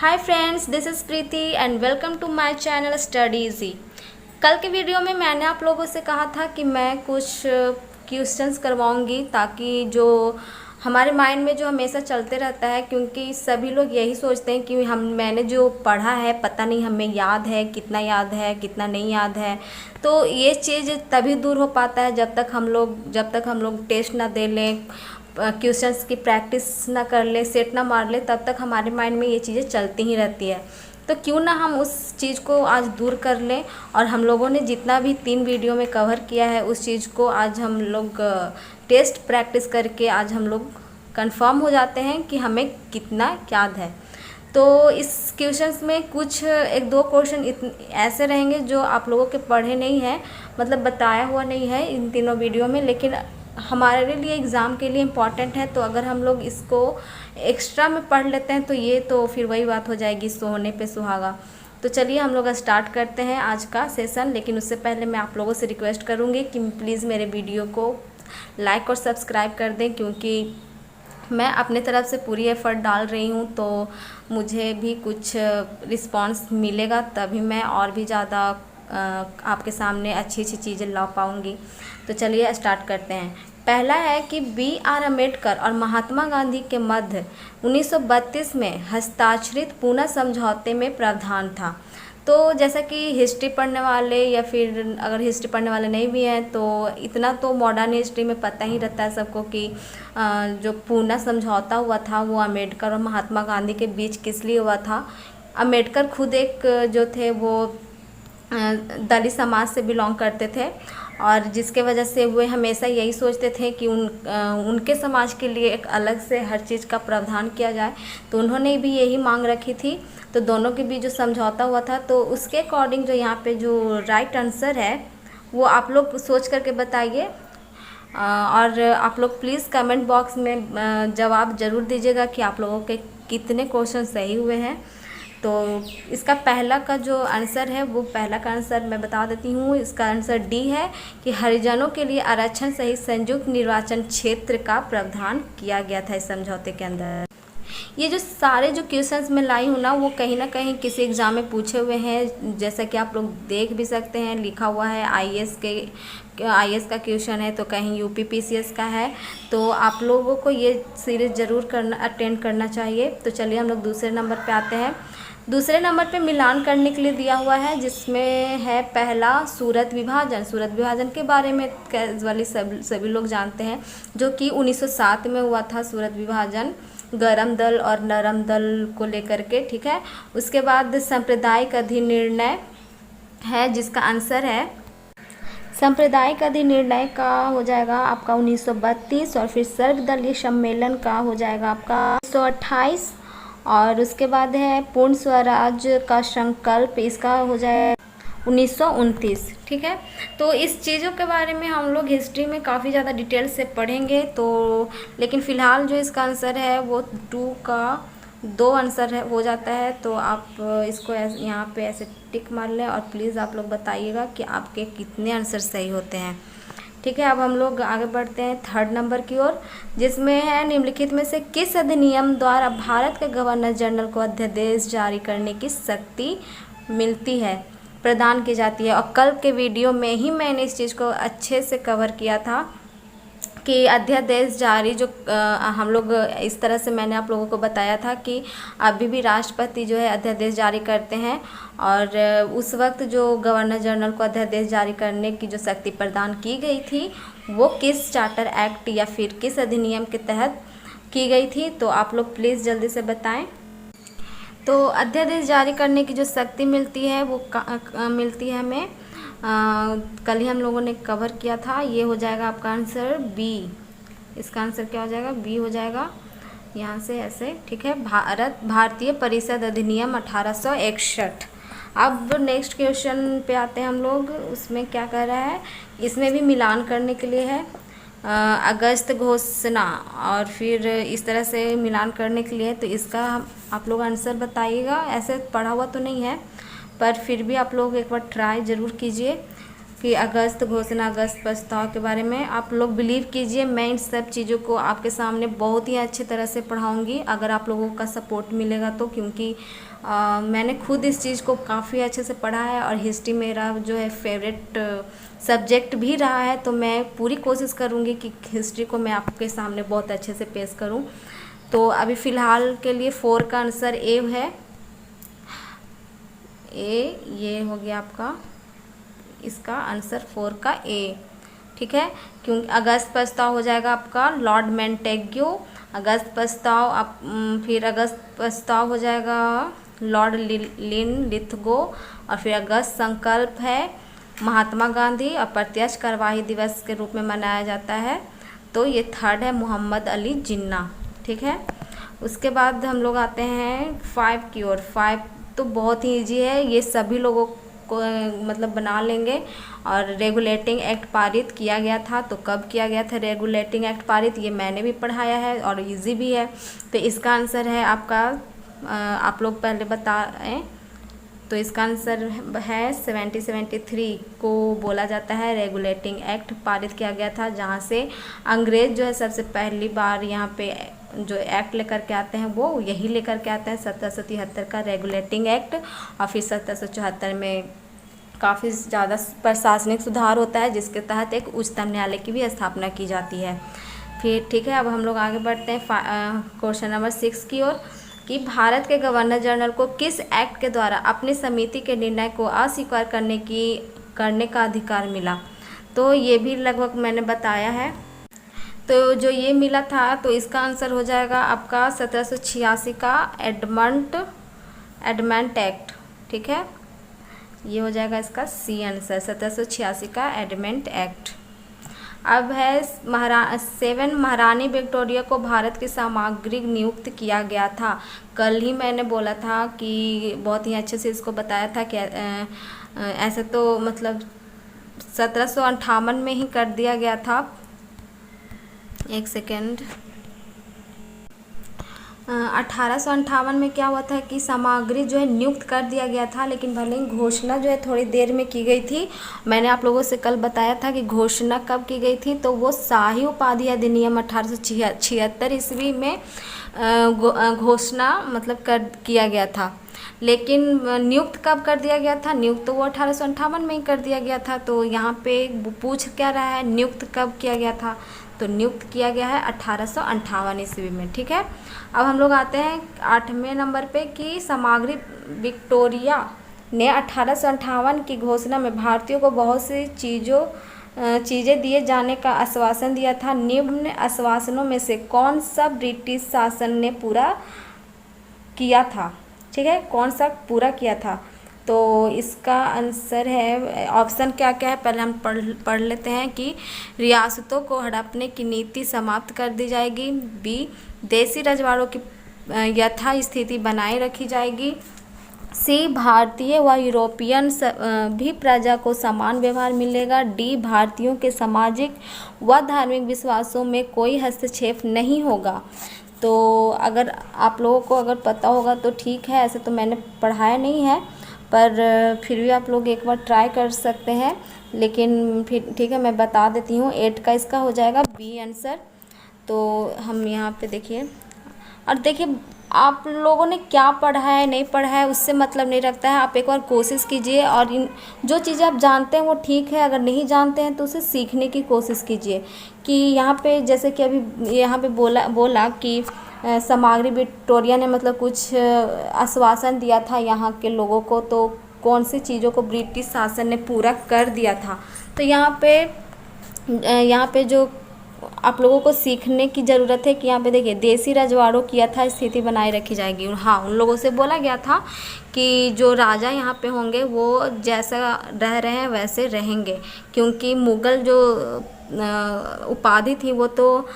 Hi friends, this is Preeti and welcome to my channel study easy. कल के video में मैंने आप लोगों से कहा था कि मैं कुछ क्वेश्चंस करवाऊंगी ताकि जो हमारे माइंड में जो हमेशा चलते रहता है, क्योंकि सभी लोग यही सोचते हैं कि मैंने जो पढ़ा है पता नहीं हमें याद है कितना नहीं याद है। तो ये चीज़ तभी दूर हो पाता है जब तक हम लोग टेस्ट ना दे लें, क्वेश्चंस की प्रैक्टिस ना कर ले, सेट ना मार ले, तब तक हमारे माइंड में ये चीज़ें चलती ही रहती है। तो क्यों ना हम उस चीज़ को आज दूर कर लें, और हम लोगों ने जितना भी 3 वीडियो में कवर किया है उस चीज़ को आज हम लोग टेस्ट प्रैक्टिस करके आज हम लोग कंफर्म हो जाते हैं कि हमें कितना याद है। तो इस क्वेश्चंस में कुछ 1-2 क्वेश्चन ऐसे रहेंगे जो आप लोगों के पढ़े नहीं हैं, मतलब बताया हुआ नहीं है इन तीनों वीडियो में, लेकिन हमारे लिए एग्ज़ाम के लिए इम्पॉर्टेंट है। तो अगर हम लोग इसको एक्स्ट्रा में पढ़ लेते हैं तो ये तो फिर वही बात हो जाएगी, सोने पे सुहागा। तो चलिए हम लोग स्टार्ट करते हैं आज का सेशन। लेकिन उससे पहले मैं आप लोगों से रिक्वेस्ट करूँगी कि प्लीज़ मेरे वीडियो को लाइक और सब्सक्राइब कर दें, क्योंकि मैं अपने तरफ से पूरी एफ़र्ट डाल रही हूँ, तो मुझे भी कुछ रिस्पांस मिलेगा तभी मैं और भी ज़्यादा आपके सामने अच्छी चीज़ें ला पाऊँगी। तो चलिए स्टार्ट करते हैं। पहला है कि B.R. अम्बेडकर और महात्मा गांधी के मध्य 1932 में हस्ताक्षरित पूना समझौते में प्रावधान था। तो जैसा कि हिस्ट्री पढ़ने वाले या फिर अगर हिस्ट्री पढ़ने वाले नहीं भी हैं तो इतना तो मॉडर्न हिस्ट्री में पता ही रहता है सबको कि जो पूना समझौता हुआ था वो अम्बेडकर और महात्मा गांधी के बीच किस लिए हुआ था। अम्बेडकर खुद एक जो थे वो दलित समाज से बिलोंग करते थे, और जिसके वजह से वे हमेशा यही सोचते थे कि उनके समाज के लिए एक अलग से हर चीज़ का प्रावधान किया जाए। तो उन्होंने भी यही मांग रखी थी। तो दोनों के बीच जो समझौता हुआ था, तो उसके अकॉर्डिंग जो यहाँ पे जो राइट आंसर है वो आप लोग सोच करके बताइए। और आप लोग प्लीज़ कमेंट बॉक्स में जवाब ज़रूर दीजिएगा कि आप लोगों के कितने क्वेश्चन सही हुए हैं। तो इसका पहला का जो आंसर है वो पहला का आंसर मैं बता देती हूँ। इसका आंसर डी है कि हरिजनों के लिए आरक्षण सहित संयुक्त निर्वाचन क्षेत्र का प्रावधान किया गया था इस समझौते के अंदर। ये जो सारे जो क्वेश्चंस मैं लाई हूँ ना, वो कहीं ना कहीं किसी एग्ज़ाम में पूछे हुए हैं, जैसा कि आप लोग देख भी सकते हैं। लिखा हुआ है आईएएस का क्वेश्चन है, तो कहीं यूपीपीसीएस का है। तो आप लोगों को ये सीरीज़ ज़रूर अटेंड करना चाहिए। तो चलिए हम लोग दूसरे नंबर पे आते हैं। दूसरे नंबर पे मिलान करने के लिए दिया हुआ है, जिसमें है पहला सूरत विभाजन। सूरत विभाजन के बारे में कैजुअली सभी लोग जानते हैं, जो कि 1907 में हुआ था सूरत विभाजन, गरम दल और नरम दल को लेकर के, ठीक है। उसके बाद सांप्रदायिक अधिनिर्णय है, जिसका आंसर है सांप्रदायिक अधिनिर्णय का हो जाएगा आपका 1932, और फिर सर्वदलीय सम्मेलन का हो जाएगा आपका 1928, और उसके बाद है पूर्ण स्वराज का संकल्प, इसका हो जाए 1929, ठीक है। तो इस चीज़ों के बारे में हम लोग हिस्ट्री में काफ़ी ज़्यादा डिटेल से पढ़ेंगे। तो लेकिन फ़िलहाल जो इसका आंसर है वो 2 का 2 आंसर हो जाता है। तो आप इसको यहाँ पे ऐसे टिक मार लें, और प्लीज़ आप लोग बताइएगा कि आपके कितने आंसर सही होते हैं, ठीक है। अब हम लोग आगे बढ़ते हैं थर्ड नंबर की ओर, जिसमें है निम्नलिखित में से किस अधिनियम द्वारा भारत के गवर्नर जनरल को अध्यादेश जारी करने की शक्ति मिलती है, प्रदान की जाती है। और कल के वीडियो में ही मैंने इस चीज़ को अच्छे से कवर किया था कि अध्यादेश जारी जो हम लोग इस तरह से मैंने आप लोगों को बताया था कि अभी भी राष्ट्रपति जो है अध्यादेश जारी करते हैं, और उस वक्त जो गवर्नर जनरल को अध्यादेश जारी करने की जो शक्ति प्रदान की गई थी वो किस चार्टर एक्ट या फिर किस अधिनियम के तहत की गई थी। तो आप लोग प्लीज़ जल्दी से बताएं। तो अध्यादेश जारी करने की जो शक्ति मिलती है वो मिलती है हमें, कल ही हम लोगों ने कवर किया था। ये हो जाएगा आपका आंसर बी। इसका आंसर क्या हो जाएगा? बी हो जाएगा यहाँ से ऐसे, ठीक है। भारतीय परिषद अधिनियम 1861। अब नेक्स्ट क्वेश्चन पे आते हैं हम लोग। उसमें क्या कह रहा है, इसमें भी मिलान करने के लिए है। अगस्त घोषणा और फिर इस तरह से मिलान करने के लिए। तो इसका आप लोग आंसर बताइएगा। ऐसे पढ़ा हुआ तो नहीं है, पर फिर भी आप लोग एक बार ट्राई ज़रूर कीजिए। फिर अगस्त घोषणा, अगस्त प्रस्ताव के बारे में आप लोग बिलीव कीजिए, मैं इन सब चीज़ों को आपके सामने बहुत ही अच्छी तरह से पढ़ाऊँगी अगर आप लोगों का सपोर्ट मिलेगा तो, क्योंकि मैंने खुद इस चीज़ को काफ़ी अच्छे से पढ़ा है और हिस्ट्री मेरा जो है फेवरेट सब्जेक्ट भी रहा है। तो मैं पूरी कोशिश करूँगी कि हिस्ट्री को मैं आपके सामने बहुत अच्छे से पेश करूँ। तो अभी फ़िलहाल के लिए 4 का आंसर ए है। ये हो गया आपका, इसका आंसर 4 का ए, ठीक है। क्योंकि अगस्त प्रस्ताव हो जाएगा आपका लॉर्ड मेंटेग्यू, अगस्त प्रस्ताव आप फिर अगस्त प्रस्ताव हो जाएगा लॉर्ड लिनलिथगो, और फिर अगस्त संकल्प है महात्मा गांधी और प्रत्यक्ष कार्यवाही दिवस के रूप में मनाया जाता है। तो ये 3rd है मोहम्मद अली जिन्ना, ठीक है। उसके बाद हम लोग आते हैं 5 की ओर। 5 तो बहुत ही ईजी है, ये सभी लोगों को मतलब बना लेंगे। और रेगुलेटिंग एक्ट पारित किया गया था, तो कब किया गया था रेगुलेटिंग एक्ट पारित, ये मैंने भी पढ़ाया है और इजी भी है। तो इसका आंसर है आपका, आप लोग पहले बताएं, तो इसका आंसर है 1773 को बोला जाता है रेगुलेटिंग एक्ट पारित किया गया था, जहाँ से अंग्रेज़ जो है सबसे पहली बार यहाँ पे जो एक्ट लेकर के आते हैं वो यही लेकर के आते हैं 1773 का रेगुलेटिंग एक्ट। और फिर 1774 में काफ़ी ज़्यादा प्रशासनिक सुधार होता है, जिसके तहत एक उच्चतम न्यायालय की भी स्थापना की जाती है। फिर ठीक है, अब हम लोग आगे बढ़ते हैं क्वेश्चन नंबर 6 की ओर, कि भारत के गवर्नर जनरल को किस एक्ट के द्वारा अपनी समिति के निर्णय को अस्वीकार करने का अधिकार मिला। तो ये भी लगभग मैंने बताया है। तो जो ये मिला था, तो इसका आंसर हो जाएगा आपका 1786 का एडमेंट एक्ट, ठीक है। ये हो जाएगा इसका सी आंसर, 1786 का एडमेंट एक्ट। अब है 7 महारानी विक्टोरिया को भारत की सामग्रिक नियुक्त किया गया था। कल ही मैंने बोला था कि बहुत ही अच्छे से इसको बताया था कि ऐसे तो मतलब 1758 में ही कर दिया गया था। एक सेकेंड, 1858 में क्या हुआ था कि सामग्री जो है नियुक्त कर दिया गया था, लेकिन भले ही घोषणा जो है थोड़ी देर में की गई थी। मैंने आप लोगों से कल बताया था कि घोषणा कब की गई थी, तो वो शाही उपाधि अधिनियम 1876 ईस्वी में घोषणा मतलब किया गया था। लेकिन नियुक्त कब कर दिया गया था, नियुक्त तो वो 1858 में ही कर दिया गया था। तो यहाँ पे पूछ क्या रहा है, नियुक्त कब किया गया था, तो नियुक्त किया गया है 1858 ईस्वी में, ठीक है। अब हम लोग आते हैं 8वें नंबर पे, कि सामग्री विक्टोरिया ने 1858 की घोषणा में भारतीयों को बहुत सी चीज़ें दिए जाने का आश्वासन दिया था। निम्न आश्वासनों में से कौन सा ब्रिटिश शासन ने पूरा किया था, ठीक है, कौन सा पूरा किया था। तो इसका आंसर है, ऑप्शन क्या क्या है पहले हम पढ़ लेते हैं, कि रियासतों को हड़पने की नीति समाप्त कर दी जाएगी, बी देसी रजवाड़ों की यथास्थिति बनाए रखी जाएगी, सी भारतीय व यूरोपियन भी प्रजा को समान व्यवहार मिलेगा, डी भारतीयों के सामाजिक व धार्मिक विश्वासों में कोई हस्तक्षेप नहीं होगा। तो अगर आप लोगों को अगर पता होगा तो ठीक है, ऐसे तो मैंने पढ़ाया नहीं है, पर फिर भी आप लोग एक बार ट्राई कर सकते हैं। लेकिन फिर ठीक है, मैं बता देती हूँ, 8 का इसका हो जाएगा बी आंसर। तो हम यहाँ पे देखिए, और देखिए आप लोगों ने क्या पढ़ा है नहीं पढ़ा है उससे मतलब नहीं रखता है, आप एक बार कोशिश कीजिए, और इन जो चीज़ें आप जानते हैं वो ठीक है, अगर नहीं जानते हैं तो उसे सीखने की कोशिश कीजिए। कि यहाँ पे जैसे कि अभी यहाँ पे बोला कि सामग्री विक्टोरिया ने मतलब कुछ आश्वासन दिया था यहाँ के लोगों को, तो कौन सी चीज़ों को ब्रिटिश शासन ने पूरा कर दिया था। तो यहाँ पे जो आप लोगों को सीखने की ज़रूरत है कि यहाँ पे देखिए, देसी रजवाड़ों की यथास्थिति बनाए रखी जाएगी। हाँ, उन लोगों से बोला गया था कि जो राजा यहाँ पे होंगे वो जैसा रह रहे हैं वैसे रहेंगे, क्योंकि मुग़ल जो उपाधि थी वो तो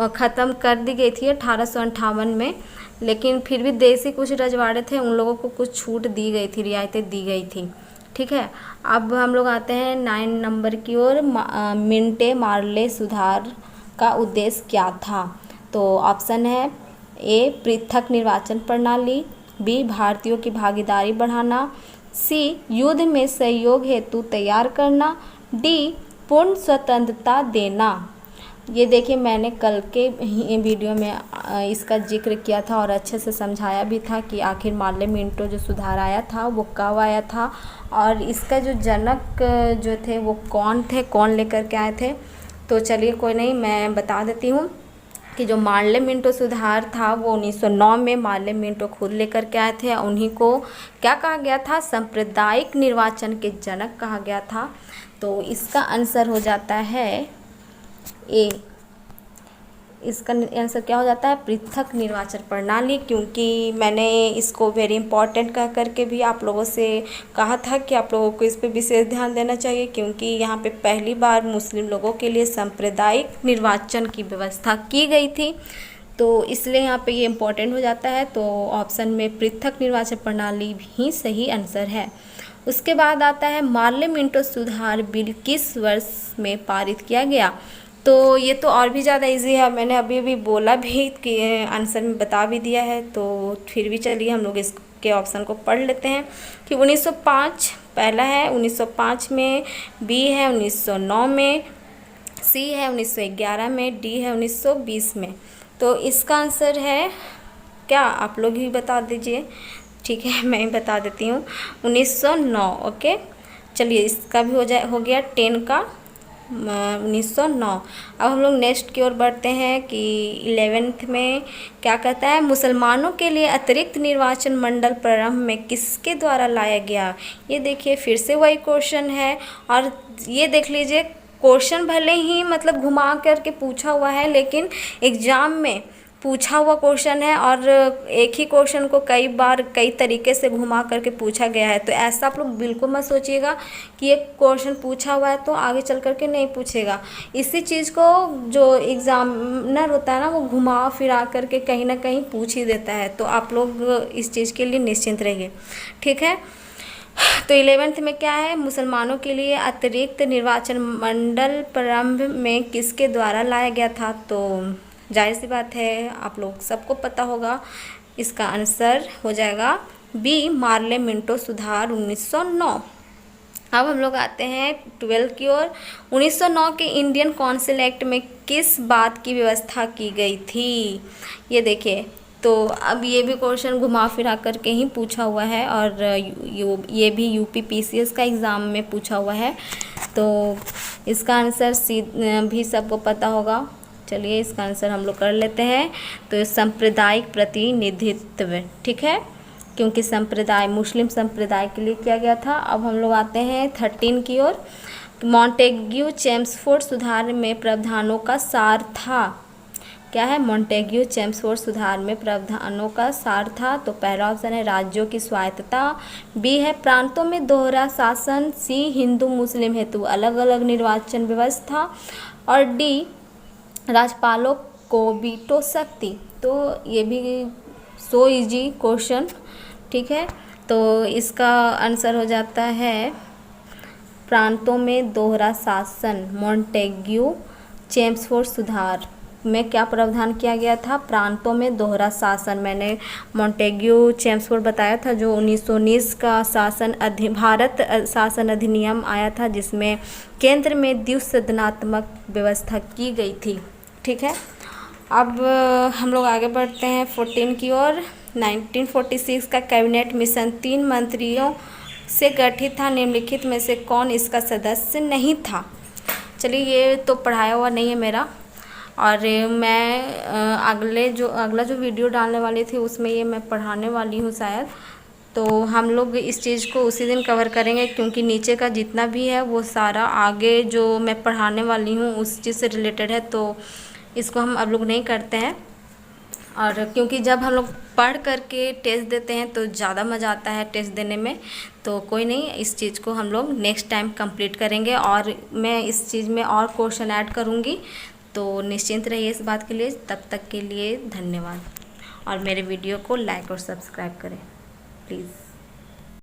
ख़त्म कर दी गई थी 1858 में, लेकिन फिर भी देसी कुछ रजवाड़े थे, उन लोगों को कुछ छूट दी गई थी, रियायतें दी गई थी, ठीक है। अब हम लोग आते हैं 9 नंबर की ओर, मिंटे मार्ले सुधार का उद्देश्य क्या था। तो ऑप्शन है, ए पृथक निर्वाचन प्रणाली, बी भारतीयों की भागीदारी बढ़ाना, सी युद्ध में सहयोग हेतु तैयार करना, डी पूर्ण स्वतंत्रता देना। ये देखिए मैंने कल के वीडियो में इसका जिक्र किया था और अच्छे से समझाया भी था कि आखिर मार्ले मिंटो जो सुधार आया था वो कब आया था और इसका जो जनक जो थे वो कौन थे, कौन लेकर के आए थे। तो चलिए कोई नहीं, मैं बता देती हूँ कि जो मार्ले मिंटो सुधार था वो 1909 में मार्ले मिंटो खुद लेकर के आए थे। उन्हीं को क्या कहा गया था, सांप्रदायिक निर्वाचन के जनक कहा गया था। तो इसका आंसर हो जाता है ए। इसका आंसर क्या हो जाता है, पृथक निर्वाचन प्रणाली, क्योंकि मैंने इसको वेरी इंपॉर्टेंट कह करके भी आप लोगों से कहा था कि आप लोगों को इस पे विशेष ध्यान देना चाहिए, क्योंकि यहाँ पे पहली बार मुस्लिम लोगों के लिए सांप्रदायिक निर्वाचन की व्यवस्था की गई थी। तो इसलिए यहाँ पे ये इम्पोर्टेंट हो जाता है। तो ऑप्शन में पृथक निर्वाचन प्रणाली ही सही आंसर है। उसके बाद आता है मार्ले मिंटो सुधार बिल किस वर्ष में पारित किया गया। तो ये तो और भी ज़्यादा इजी है, मैंने अभी अभी बोला भी कि आंसर में बता भी दिया है। तो फिर भी चलिए हम लोग इसके ऑप्शन को पढ़ लेते हैं कि 1905 पहला है, 1905 में, बी है 1909 में, सी है 1911 में, डी है 1920 में। तो इसका आंसर है क्या, आप लोग ही बता दीजिए। ठीक है, मैं ही बता देती हूँ, 1909। ओके चलिए, इसका भी हो गया 10 का 1909। अब हम लोग नेक्स्ट की ओर बढ़ते हैं कि 11th में क्या कहता है, मुसलमानों के लिए अतिरिक्त निर्वाचन मंडल प्रारंभ में किसके द्वारा लाया गया। ये देखिए फिर से वही क्वेश्चन है और ये देख लीजिए क्वेश्चन भले ही मतलब घुमा करके पूछा हुआ है, लेकिन एग्ज़ाम में पूछा हुआ क्वेश्चन है और एक ही क्वेश्चन को कई बार कई तरीके से घुमा करके पूछा गया है। तो ऐसा आप लोग बिल्कुल मत सोचिएगा कि एक क्वेश्चन पूछा हुआ है तो आगे चल करके नहीं पूछेगा। इसी चीज़ को जो एग्ज़ामिनर होता है ना, वो घुमा फिरा करके कहीं ना कहीं पूछ ही देता है। तो आप लोग इस चीज़ के लिए निश्चिंत रहिए, ठीक है। तो 11th में क्या है, मुसलमानों के लिए अतिरिक्त निर्वाचन मंडल प्रारंभ में किसके द्वारा लाया गया था। तो जाहिर सी बात है आप लोग सबको पता होगा, इसका आंसर हो जाएगा बी, मार्ले मिंटो सुधार 1909। अब हम लोग आते हैं 12 की ओर। 1909 के इंडियन काउंसिल एक्ट में किस बात की व्यवस्था की गई थी। ये देखिए, तो अब ये भी क्वेश्चन घुमा फिरा करके ही पूछा हुआ है और ये भी यूपी पीसीएस का एग्ज़ाम में पूछा हुआ है। तो इसका आंसर सी भी सबको पता होगा। चलिए इसका आंसर हम लोग कर लेते हैं। तो सांप्रदायिक प्रतिनिधित्व, ठीक है, क्योंकि संप्रदाय मुस्लिम संप्रदाय के लिए किया गया था। अब हम लोग आते हैं 13 की ओर। मॉन्टेग्यू चेम्सफोर्ड सुधार में प्रावधानों का सार था। क्या है, मॉन्टेग्यू चेम्सफोर्ड सुधार में प्रावधानों का सार था। तो पहला ऑप्शन है राज्यों की स्वायत्तता, बी है प्रांतों में दोहरा शासन, सी हिंदू मुस्लिम हेतु अलग अलग निर्वाचन व्यवस्था और डी राज्यपालों को वीटो शक्ति। तो ये भी सो इजी क्वेश्चन, ठीक है। तो इसका आंसर हो जाता है प्रांतों में दोहरा शासन। मॉन्टेग्यू चेम्सफोर्ड सुधार में क्या प्रावधान किया गया था, प्रांतों में दोहरा शासन। मैंने मॉन्टेग्यू चेम्सफोर्ड बताया था, जो 1919 का भारत शासन अधिनियम आया था, जिसमें केंद्र में द्विसदनात्मक व्यवस्था की गई थी, ठीक है। अब हम लोग आगे बढ़ते हैं 14 की ओर। 1946 का कैबिनेट मिशन 3 मंत्रियों से गठित था, निम्नलिखित में से कौन इसका सदस्य नहीं था। चलिए ये तो पढ़ाया हुआ नहीं है मेरा, और मैं अगला जो वीडियो डालने वाली थी उसमें ये मैं पढ़ाने वाली हूँ शायद। तो हम लोग इस चीज़ को उसी दिन कवर करेंगे, क्योंकि नीचे का जितना भी है वो सारा आगे जो मैं पढ़ाने वाली हूँ उस चीज़ से रिलेटेड है। तो इसको हम अब लोग नहीं करते हैं, और क्योंकि जब हम लोग पढ़ करके टेस्ट देते हैं तो ज़्यादा मज़ा आता है टेस्ट देने में। तो कोई नहीं, इस चीज़ को हम लोग नेक्स्ट टाइम कंप्लीट करेंगे और मैं इस चीज़ में और क्वेश्चन ऐड करूँगी। तो निश्चिंत रहिए इस बात के लिए। तब तक के लिए धन्यवाद, और मेरे वीडियो को लाइक और सब्सक्राइब करें प्लीज़।